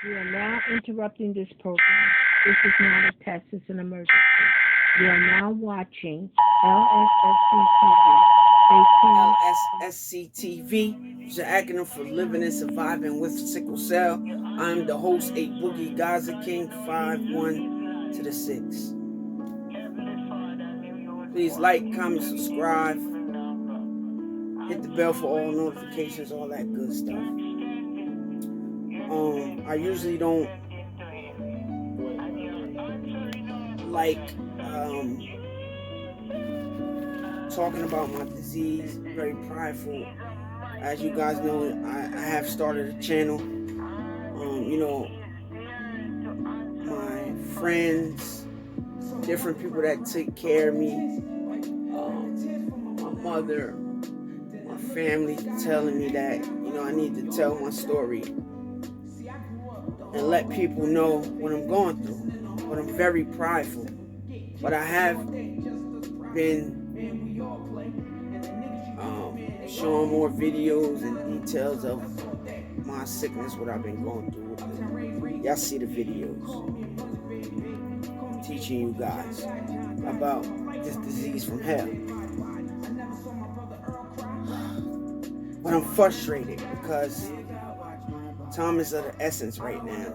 We are now interrupting this program. This is not a test, it's an emergency. You are now watching LSSC TV. Stay tuned. LSSC TV is an acronym for Living and Surviving with Sickle Cell. I'm the host, A Boogie Gaza King, 5-1 to the 6. Please like, comment, subscribe. Hit the bell for all notifications, all that good stuff. I usually don't like talking about my disease. I'm very prideful. As you guys know, I have started a channel. My friends, different people that take care of me, my mother, my family telling me that, I need to tell my story and let people know what I'm going through. But I'm very prideful. But I have been showing more videos and details of my sickness, what I've been going through with it. Y'all see the videos teaching you guys about this disease from hell. But I'm frustrated because time is of the essence right now.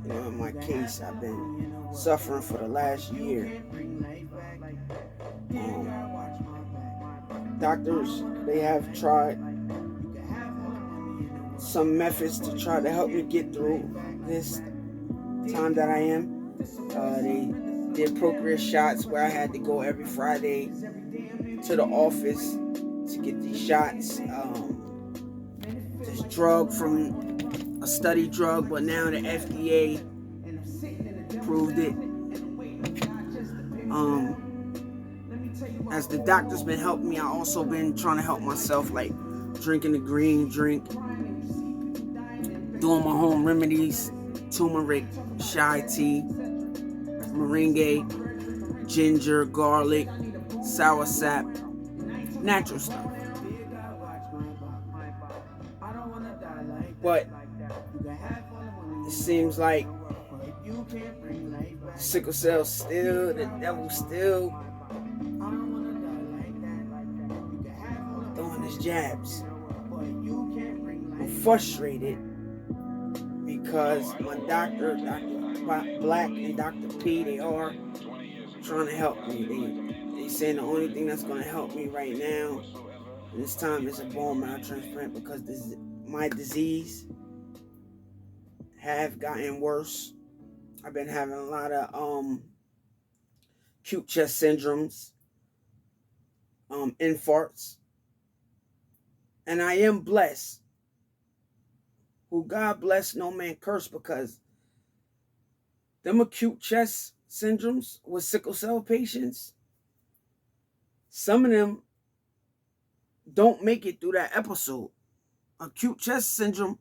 In my case, I've been suffering for the last year. Doctors, they have tried some methods to try to help me get through this time that I am. They did procreate shots where I had to go every Friday to the office to get these shots. This drug from a study drug, but now the FDA approved it. As the doctor's been helping me, I also been trying to help myself, like drinking the green drink, doing my home remedies, turmeric, chai tea, moringa, ginger, garlic, sour sap, natural stuff. But it seems like sickle cell still, the devil still throwing his jabs. I'm frustrated because my doctor, Dr. Black and Dr. P, they are trying to help me. They saying the only thing that's going to help me right now in this time is a bone marrow transplant because my disease have gotten worse. I've been having a lot of acute chest syndromes, infarcts, and I am blessed. Who God bless, no man curse, because them acute chest syndromes with sickle cell patients, some of them don't make it through that episode. Acute chest syndrome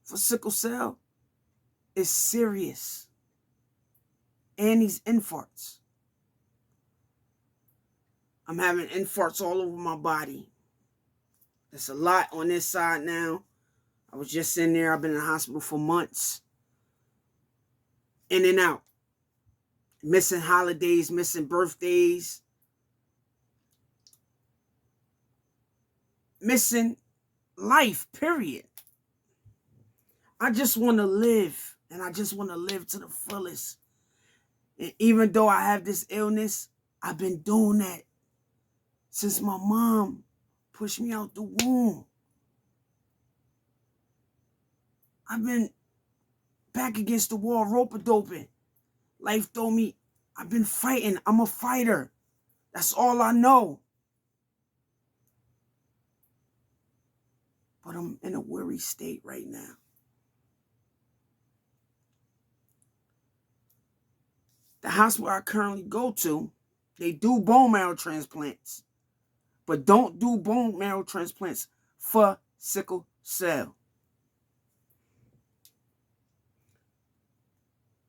for sickle cell is serious. And these infarcts. I'm having infarcts all over my body. There's a lot on this side now. I was just in there. I've been in the hospital for months. In and out. Missing holidays, missing birthdays. Missing life, period. I just want to live. And I just want to live to the fullest. And even though I have this illness, I've been doing that since my mom pushed me out the womb. I've been back against the wall, rope-a-doping. Life told me I've been fighting. I'm a fighter. That's all I know. But I'm in a weary state right now. The hospital I currently go to, they do bone marrow transplants, but don't do bone marrow transplants for sickle cell.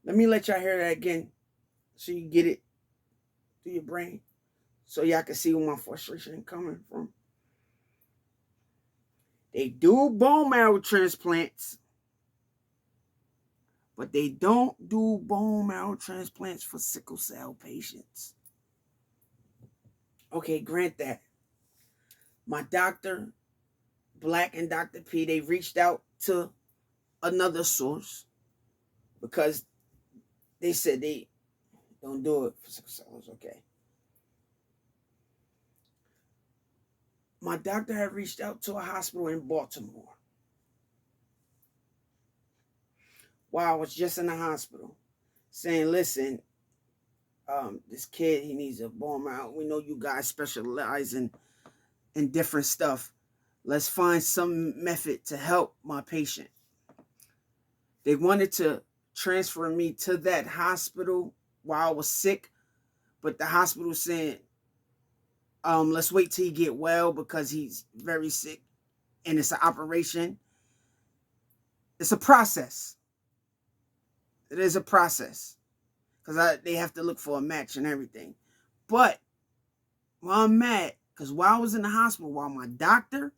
Let me let y'all hear that again so you get it through your brain, so y'all can see where my frustration is coming from. They do bone marrow transplants, But they don't do bone marrow transplants for sickle cell patients. Okay, grant that. My doctor, Black and Dr. P, they reached out to another source because they said they don't do it for sickle cell. Okay. My doctor had reached out to a hospital in Baltimore while I was just in the hospital, saying, listen, this kid, he needs a bone marrow. We know you guys specialize in different stuff. Let's find some method to help my patient. They wanted to transfer me to that hospital while I was sick, but the hospital said, let's wait till he get well because he's very sick and it's an operation. It's a process. It is a process because they have to look for a match and everything. But while I'm mad, because while I was in the hospital, while my doctor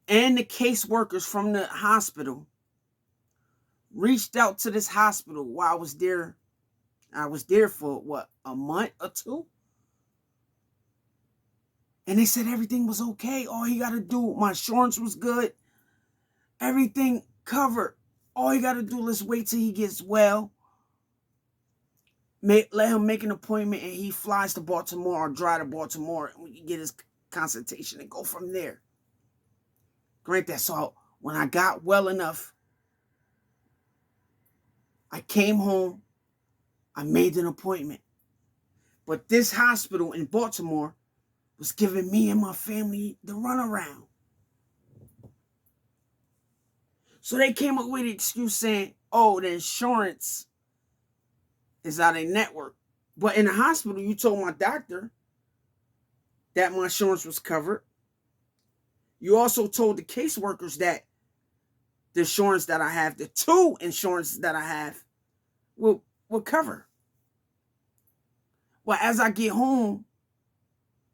and the caseworkers from the hospital reached out to this hospital while I was there for what, a month or two? And they said everything was okay. All he got to do, my insurance was good. Everything covered. All he got to do, let's wait till he gets well. Let him make an appointment and he flies to Baltimore or drive to Baltimore and we can get his consultation and go from there. Great. That's all. When I got well enough, I came home. I made an appointment. But this hospital in Baltimore was giving me and my family the runaround. So they came up with an excuse saying, oh, the insurance is out of network. But in the hospital, you told my doctor that my insurance was covered. You also told the caseworkers that the insurance that I have, the two insurances that I have, will cover. Well, as I get home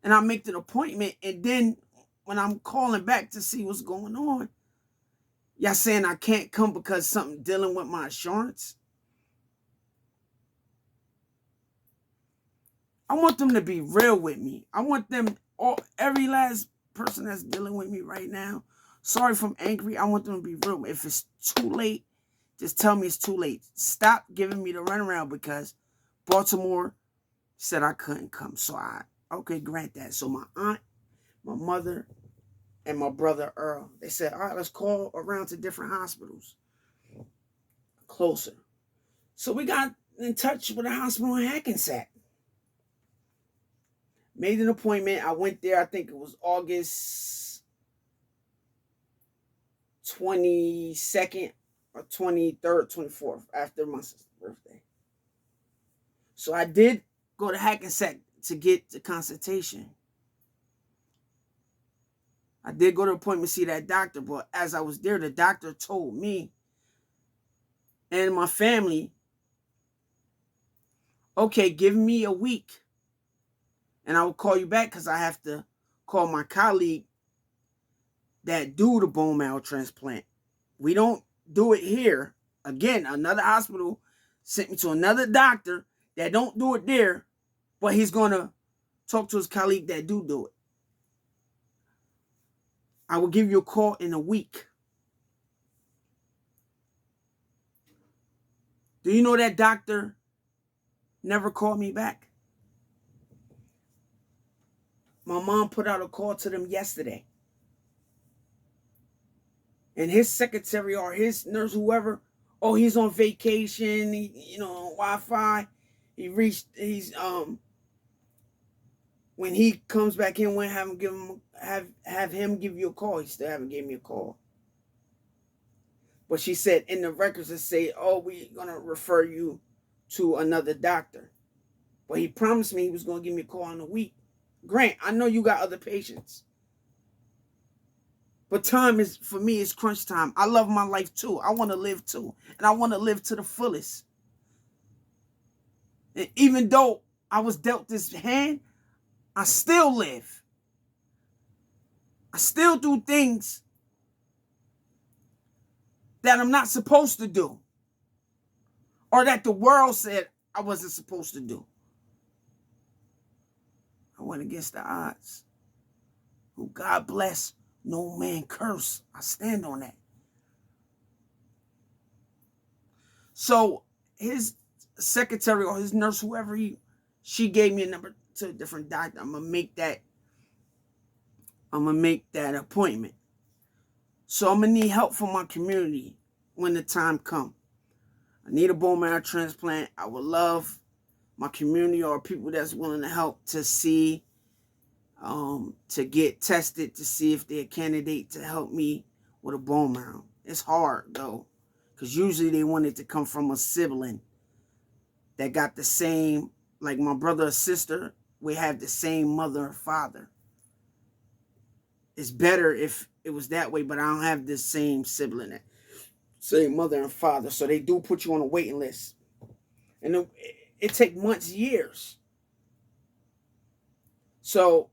and I make the appointment, and then when I'm calling back to see what's going on, y'all saying I can't come because something dealing with my insurance. I want them to be real with me. I want them, every last person that's dealing with me right now, sorry if I'm angry, I want them to be real. If it's too late, just tell me it's too late. Stop giving me the runaround because Baltimore said I couldn't come. So okay, grant that. So my aunt, my mother, and my brother Earl, they said, all right, let's call around to different hospitals closer. So we got in touch with a hospital in Hackensack. Made an appointment. I went there. I think it was August 22nd or 23rd, 24th, after my sister's birthday. So I did go to Hackensack to get the consultation. I did go to the appointment to see that doctor, but as I was there, the doctor told me and my family, okay, give me a week and I will call you back because I have to call my colleague that do the bone marrow transplant. We don't do it here. Again, another hospital sent me to another doctor that don't do it there, but he's going to talk to his colleague that do it. I will give you a call in a week. Do you know that doctor never called me back? My mom put out a call to them yesterday. And his secretary or his nurse, whoever, oh, he's on vacation, Wi-Fi. When he comes back in, when have him give you a call. He still haven't given me a call. But she said in the records it say, oh, we're gonna refer you to another doctor. But he promised me he was gonna give me a call in a week. Grant, I know you got other patients. But time is, for me, is crunch time. I love my life too. I want to live too. And I want to live to the fullest. And even though I was dealt this hand, I still live. I still do things that I'm not supposed to do, or that the world said I wasn't supposed to do. I went against the odds. Who God bless, no man curse. I stand on that. So his secretary or his nurse, whoever she gave me a number to a different doctor. I'm gonna make that appointment. So I'm gonna need help from my community when the time comes. I need a bone marrow transplant. I would love my community or people that's willing to help to see, to get tested to see if they're a candidate to help me with a bone marrow. It's hard though, because usually they want it to come from a sibling that got the same, like my brother or sister, we have the same mother or father. It's better if it was that way, but I don't have this same sibling, same mother and father. So they do put you on a waiting list. And it takes months, years. So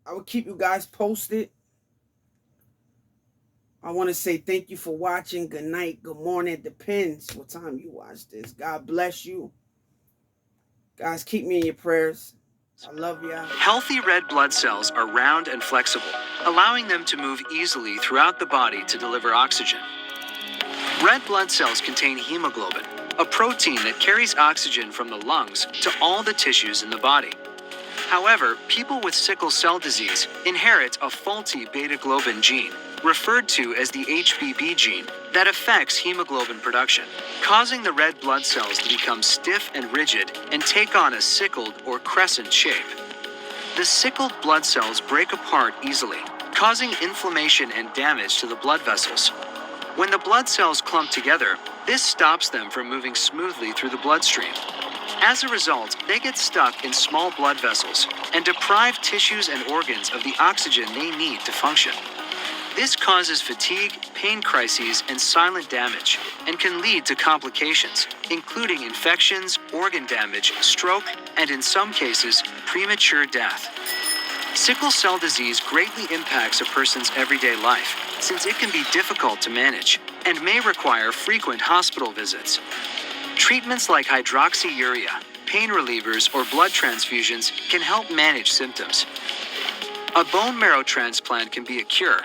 I will keep you guys posted. I want to say thank you for watching. Good night, good morning. It depends what time you watch this. God bless you. Guys, keep me in your prayers. I love y'all. Healthy red blood cells are round and flexible, allowing them to move easily throughout the body to deliver oxygen. Red blood cells contain hemoglobin, a protein that carries oxygen from the lungs to all the tissues in the body. However, people with sickle cell disease inherit a faulty beta-globin gene, referred to as the HBB gene, that affects hemoglobin production, causing the red blood cells to become stiff and rigid and take on a sickled or crescent shape. The sickled blood cells break apart easily, causing inflammation and damage to the blood vessels. When the blood cells clump together, this stops them from moving smoothly through the bloodstream. As a result, they get stuck in small blood vessels and deprive tissues and organs of the oxygen they need to function. This causes fatigue, pain crises, and silent damage, and can lead to complications, including infections, organ damage, stroke, and in some cases, premature death. Sickle cell disease greatly impacts a person's everyday life, since it can be difficult to manage and may require frequent hospital visits. Treatments like hydroxyurea, pain relievers, or blood transfusions can help manage symptoms. A bone marrow transplant can be a cure,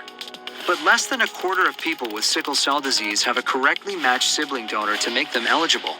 but less than a quarter of people with sickle cell disease have a correctly matched sibling donor to make them eligible.